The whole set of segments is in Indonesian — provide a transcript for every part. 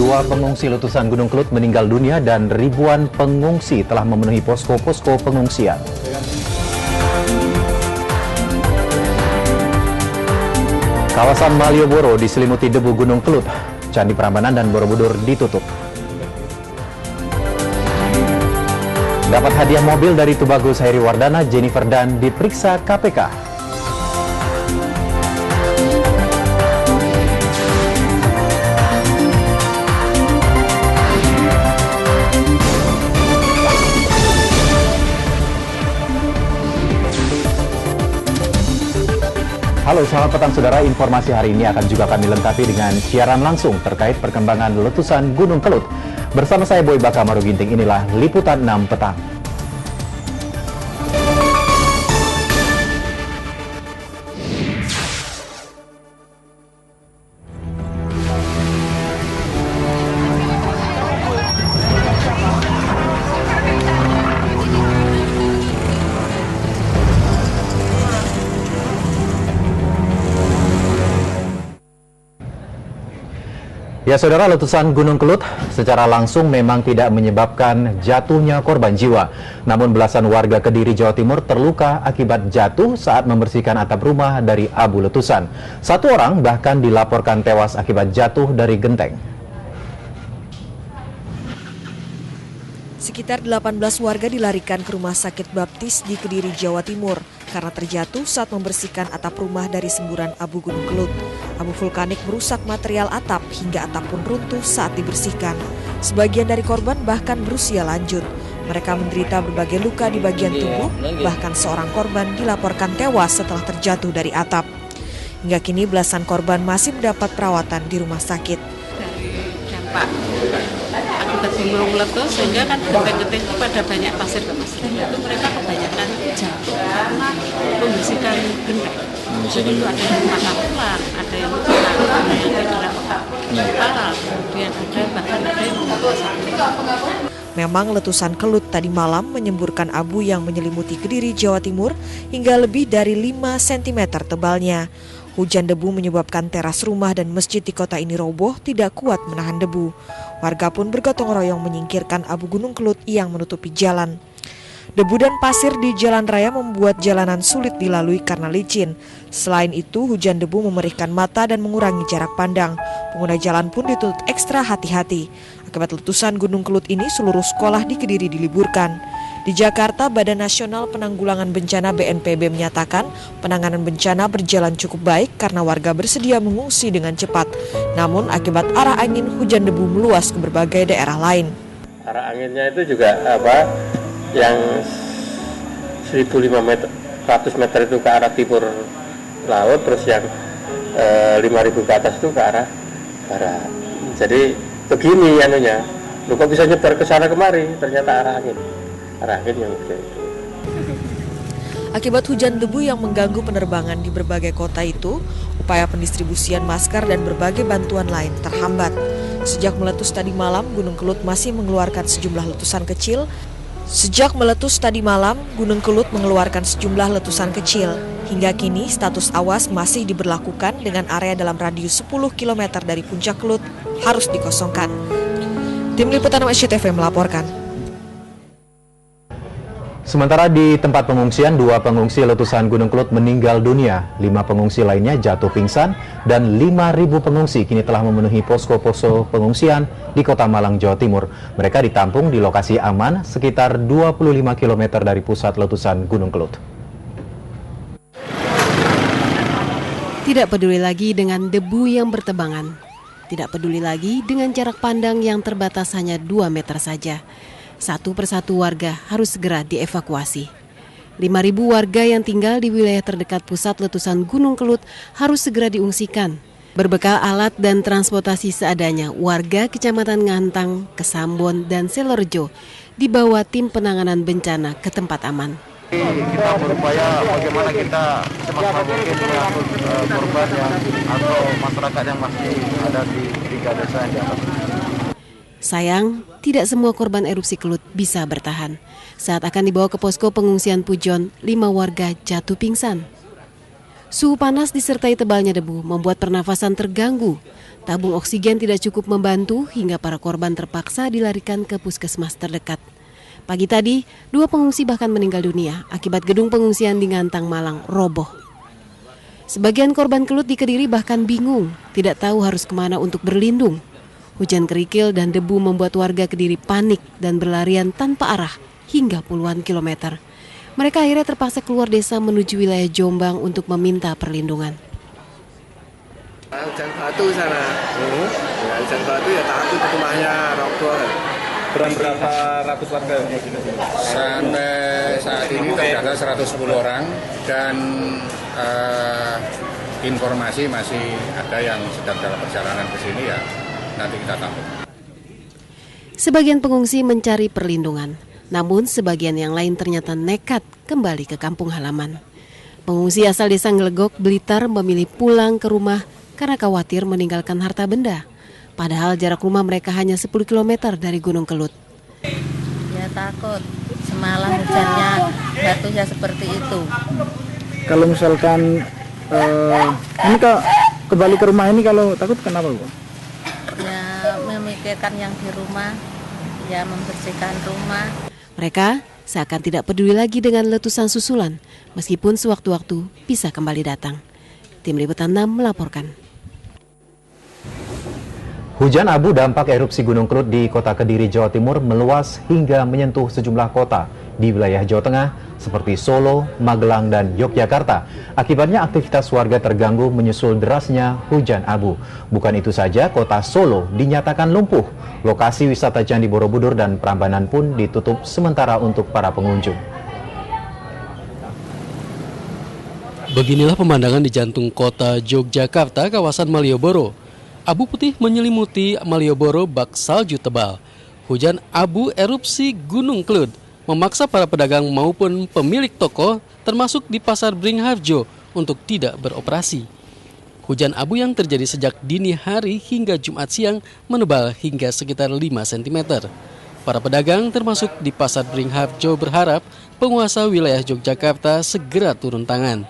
Dua pengungsi letusan Gunung Kelut meninggal dunia dan ribuan pengungsi telah memenuhi posko-posko pengungsian. Kawasan Malioboro diselimuti debu Gunung Kelut. Candi Prambanan dan Borobudur ditutup. Dapat hadiah mobil dari Tubagus Hairi Wardana, Jennifer Dan diperiksa KPK. Halo, selamat petang saudara. Informasi hari ini akan juga kami lengkapi dengan siaran langsung terkait perkembangan letusan Gunung Kelut. Bersama saya Boy Baka Maruginting, inilah Liputan 6 Petang. Ya saudara, letusan Gunung Kelut secara langsung memang tidak menyebabkan jatuhnya korban jiwa. Namun belasan warga Kediri, Jawa Timur terluka akibat jatuh saat membersihkan atap rumah dari abu letusan. Satu orang bahkan dilaporkan tewas akibat jatuh dari genteng. Sekitar 18 warga dilarikan ke Rumah Sakit Baptis di Kediri, Jawa Timur karena terjatuh saat membersihkan atap rumah dari semburan abu Gunung Kelut. Abu vulkanik merusak material atap hingga atap pun runtuh saat dibersihkan. Sebagian dari korban bahkan berusia lanjut. Mereka menderita berbagai luka di bagian tubuh, bahkan seorang korban dilaporkan tewas setelah terjatuh dari atap. Hingga kini belasan korban masih mendapat perawatan di rumah sakit. Dari dampak akibat gunung meletus sehingga kan genteng-genteng itu pada banyak pasir itu mereka kebanyakan jatuh karena membersihkan genteng. Jadi itu ada yang patah tulang, ada yang luka, ada yang cedera parah, kemudian ada yang sakit. Memang letusan Kelut tadi malam menyemburkan abu yang menyelimuti Kediri, Jawa Timur hingga lebih dari 5 cm tebalnya. Hujan debu menyebabkan teras rumah dan masjid di kota ini roboh tidak kuat menahan debu. Warga pun bergotong royong menyingkirkan abu Gunung Kelut yang menutupi jalan. Debu dan pasir di jalan raya membuat jalanan sulit dilalui karena licin. Selain itu, hujan debu memerihkan mata dan mengurangi jarak pandang. Pengguna jalan pun dituntut ekstra hati-hati. Akibat letusan Gunung Kelut ini, seluruh sekolah di Kediri diliburkan. Di Jakarta, Badan Nasional Penanggulangan Bencana BNPB menyatakan penanganan bencana berjalan cukup baik karena warga bersedia mengungsi dengan cepat. Namun akibat arah angin, hujan debu meluas ke berbagai daerah lain. Arah anginnya itu juga yang 1.500 meter itu ke arah timur laut, terus yang 5.000 ke atas itu ke arah barat. Jadi begini anunya, lu kok bisa nyebar ke sana kemari, ternyata arah angin yang itu. Akibat hujan debu yang mengganggu penerbangan di berbagai kota itu, upaya pendistribusian masker dan berbagai bantuan lain terhambat. Sejak meletus tadi malam, Gunung Kelut masih mengeluarkan sejumlah letusan kecil. Hingga kini, status awas masih diberlakukan dengan area dalam radius 10 km dari puncak Kelut harus dikosongkan. Tim Liputan SCTV melaporkan. Sementara di tempat pengungsian, 2 pengungsi letusan Gunung Kelut meninggal dunia. 5 pengungsi lainnya jatuh pingsan dan 5.000 pengungsi kini telah memenuhi posko-posko pengungsian di Kota Malang, Jawa Timur. Mereka ditampung di lokasi aman sekitar 25 km dari pusat letusan Gunung Kelut. Tidak peduli lagi dengan debu yang bertebangan. Tidak peduli lagi dengan jarak pandang yang terbatas hanya 2 meter saja. Satu persatu warga harus segera dievakuasi. 5.000 warga yang tinggal di wilayah terdekat pusat letusan Gunung Kelut harus segera diungsikan. Berbekal alat dan transportasi seadanya, warga Kecamatan Ngantang, Kesambon, dan Selorjo dibawa tim penanganan bencana ke tempat aman. Kita berupaya bagaimana kita semaksimal mungkin mengangkut korban atau masyarakat yang masih ada di 3 desa yang di atas. Sayang, tidak semua korban erupsi Kelut bisa bertahan. Saat akan dibawa ke posko pengungsian Pujon, 5 warga jatuh pingsan. Suhu panas disertai tebalnya debu membuat pernafasan terganggu. Tabung oksigen tidak cukup membantu hingga para korban terpaksa dilarikan ke puskesmas terdekat. Pagi tadi, 2 pengungsi bahkan meninggal dunia akibat gedung pengungsian di Ngantang, Malang roboh. Sebagian korban kelut di Kediri bahkan bingung, tidak tahu harus kemana untuk berlindung. Hujan kerikil dan debu membuat warga Kediri panik dan berlarian tanpa arah hingga puluhan kilometer. Mereka akhirnya terpaksa keluar desa menuju wilayah Jombang untuk meminta perlindungan. Hujan batu sana, hujan batu ya takut rumahnya roboh. Berapa ratus warga? Sampai saat ini terdata 110 orang dan informasi masih ada yang sedang dalam perjalanan ke sini ya, nanti kita tahu. Sebagian pengungsi mencari perlindungan, namun sebagian yang lain ternyata nekat kembali ke kampung halaman. Pengungsi asal desa Nglegok, Blitar memilih pulang ke rumah karena khawatir meninggalkan harta benda. Padahal jarak rumah mereka hanya 10 km dari Gunung Kelut. Ya takut, semalam hujannya batunya seperti itu. Kalau misalkan ini kembali ke rumah ini kalau takut kenapa Bu? Ya memikirkan yang di rumah, ya membersihkan rumah. Mereka seakan tidak peduli lagi dengan letusan susulan, meskipun sewaktu-waktu bisa kembali datang. Tim Liputan 6 melaporkan. Hujan abu dampak erupsi Gunung Kelut di kota Kediri, Jawa Timur meluas hingga menyentuh sejumlah kota di wilayah Jawa Tengah seperti Solo, Magelang, dan Yogyakarta. Akibatnya aktivitas warga terganggu menyusul derasnya hujan abu. Bukan itu saja, kota Solo dinyatakan lumpuh. Lokasi wisata Candi Borobudur dan Prambanan pun ditutup sementara untuk para pengunjung. Beginilah pemandangan di jantung kota Yogyakarta, kawasan Malioboro. Abu putih menyelimuti Malioboro bak salju tebal. Hujan abu erupsi Gunung Kelut memaksa para pedagang maupun pemilik toko termasuk di Pasar Beringharjo untuk tidak beroperasi. Hujan abu yang terjadi sejak dini hari hingga Jumat siang menebal hingga sekitar 5 cm. Para pedagang termasuk di Pasar Beringharjo berharap penguasa wilayah Yogyakarta segera turun tangan.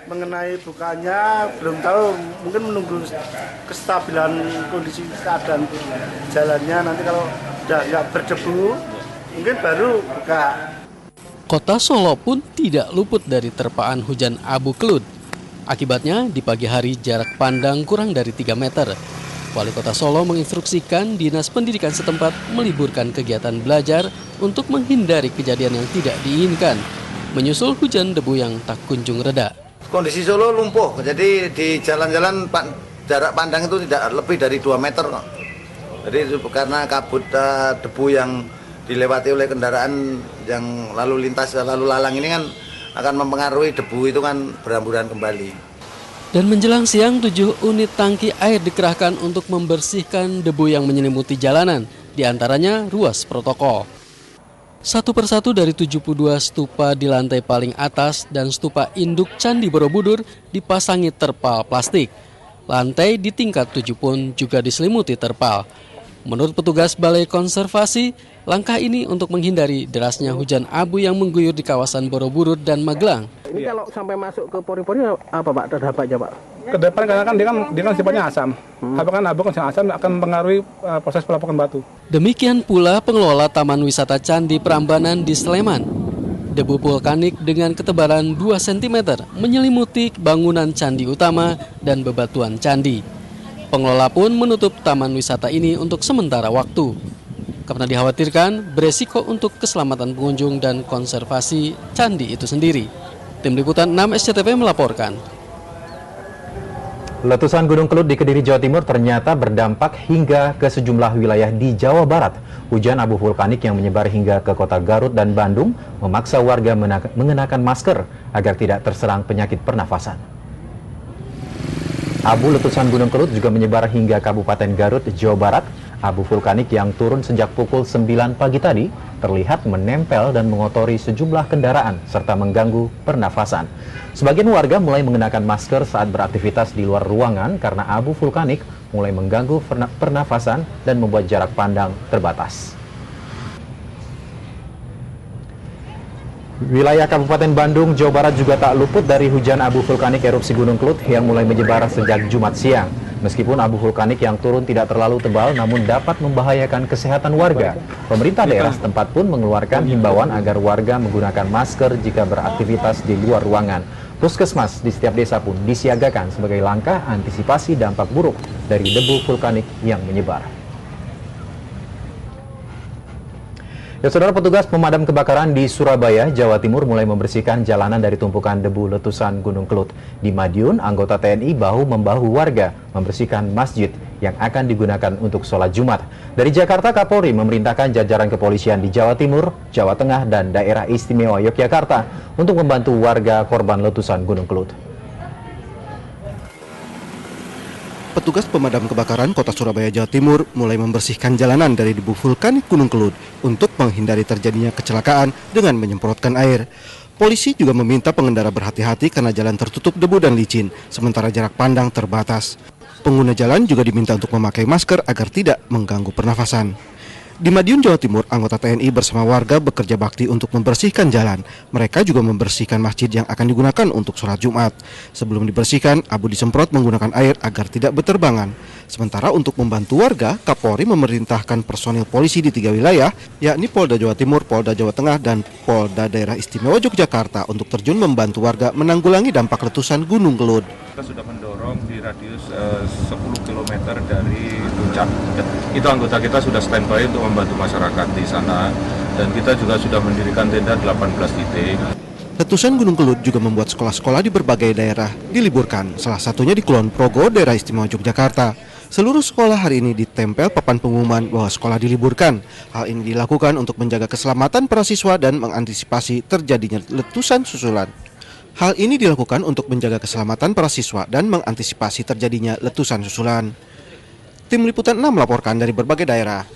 Mengenai bukanya belum tahu, mungkin menunggu kestabilan kondisi keadaan jalannya, nanti kalau udah nggak berdebu mungkin baru buka. Kota Solo pun tidak luput dari terpaan hujan abu Kelut. Akibatnya di pagi hari jarak pandang kurang dari 3 meter. Wali Kota Solo menginstruksikan Dinas Pendidikan setempat meliburkan kegiatan belajar untuk menghindari kejadian yang tidak diinginkan, menyusul hujan debu yang tak kunjung reda. Kondisi Solo lumpuh, jadi di jalan-jalan jarak pandang itu tidak lebih dari 2 meter. Jadi karena kabut debu yang dilewati oleh kendaraan yang lalu lintas, lalu lalang ini kan akan mempengaruhi debu itu kan berhamburan kembali. Dan menjelang siang, 7 unit tangki air dikerahkan untuk membersihkan debu yang menyelimuti jalanan, diantaranya ruas protokol. Satu persatu dari 72 stupa di lantai paling atas dan stupa induk Candi Borobudur dipasangi terpal plastik. Lantai di tingkat 7 pun juga diselimuti terpal. Menurut petugas Balai Konservasi, langkah ini untuk menghindari derasnya hujan abu yang mengguyur di kawasan Borobudur dan Magelang. Ini kalau sampai masuk ke pori-pori apa Pak terdampak aja Pak? Ke depan karena kan dia kan sifatnya asam. Abu kan asam akan mempengaruhi proses pelapukan batu. Demikian pula pengelola Taman Wisata Candi Prambanan di Sleman. Debu vulkanik dengan ketebalan 2 cm menyelimuti bangunan candi utama dan bebatuan candi. Pengelola pun menutup taman wisata ini untuk sementara waktu, karena dikhawatirkan beresiko untuk keselamatan pengunjung dan konservasi candi itu sendiri. Tim Liputan 6 SCTV melaporkan. Letusan Gunung Kelut di Kediri, Jawa Timur ternyata berdampak hingga ke sejumlah wilayah di Jawa Barat. Hujan abu vulkanik yang menyebar hingga ke kota Garut dan Bandung memaksa warga mengenakan masker agar tidak terserang penyakit pernafasan. Abu letusan Gunung Kelut juga menyebar hingga Kabupaten Garut, Jawa Barat. Abu vulkanik yang turun sejak pukul 9 pagi tadi terlihat menempel dan mengotori sejumlah kendaraan serta mengganggu pernafasan. Sebagian warga mulai mengenakan masker saat beraktivitas di luar ruangan karena abu vulkanik mulai mengganggu pernafasan dan membuat jarak pandang terbatas. Wilayah Kabupaten Bandung, Jawa Barat juga tak luput dari hujan abu vulkanik erupsi Gunung Kelut yang mulai menyebar sejak Jumat siang. Meskipun abu vulkanik yang turun tidak terlalu tebal namun dapat membahayakan kesehatan warga. Pemerintah daerah setempat pun mengeluarkan himbauan agar warga menggunakan masker jika beraktivitas di luar ruangan. Puskesmas di setiap desa pun disiagakan sebagai langkah antisipasi dampak buruk dari debu vulkanik yang menyebar. Ya, saudara, petugas pemadam kebakaran di Surabaya, Jawa Timur mulai membersihkan jalanan dari tumpukan debu letusan Gunung Kelut. Di Madiun, anggota TNI bahu-membahu warga membersihkan masjid yang akan digunakan untuk sholat Jumat. Dari Jakarta, Kapolri memerintahkan jajaran kepolisian di Jawa Timur, Jawa Tengah, dan Daerah Istimewa Yogyakarta untuk membantu warga korban letusan Gunung Kelut. Petugas pemadam kebakaran Kota Surabaya, Jawa Timur mulai membersihkan jalanan dari debu vulkanik Gunung Kelut untuk menghindari terjadinya kecelakaan dengan menyemprotkan air. Polisi juga meminta pengendara berhati-hati karena jalan tertutup debu dan licin, sementara jarak pandang terbatas. Pengguna jalan juga diminta untuk memakai masker agar tidak mengganggu pernafasan. Di Madiun, Jawa Timur, anggota TNI bersama warga bekerja bakti untuk membersihkan jalan. Mereka juga membersihkan masjid yang akan digunakan untuk sholat Jumat. Sebelum dibersihkan, abu disemprot menggunakan air agar tidak berterbangan. Sementara untuk membantu warga, Kapolri memerintahkan personil polisi di 3 wilayah, yakni Polda Jawa Timur, Polda Jawa Tengah, dan Polda Daerah Istimewa Yogyakarta untuk terjun membantu warga menanggulangi dampak letusan Gunung Kelut. Kita sudah mendorong di radius 10 km dari puncak. Itu anggota kita sudah standby untuk membantu masyarakat di sana, dan kita juga sudah mendirikan tenda 18 titik. Letusan Gunung Kelut juga membuat sekolah-sekolah di berbagai daerah diliburkan, salah satunya di Kulon Progo, Daerah Istimewa Yogyakarta. Seluruh sekolah hari ini ditempel papan pengumuman bahwa sekolah diliburkan. Hal ini dilakukan untuk menjaga keselamatan para siswa dan mengantisipasi terjadinya letusan susulan. Hal ini dilakukan untuk menjaga keselamatan para siswa dan mengantisipasi terjadinya letusan susulan. Tim Liputan 6 melaporkan dari berbagai daerah.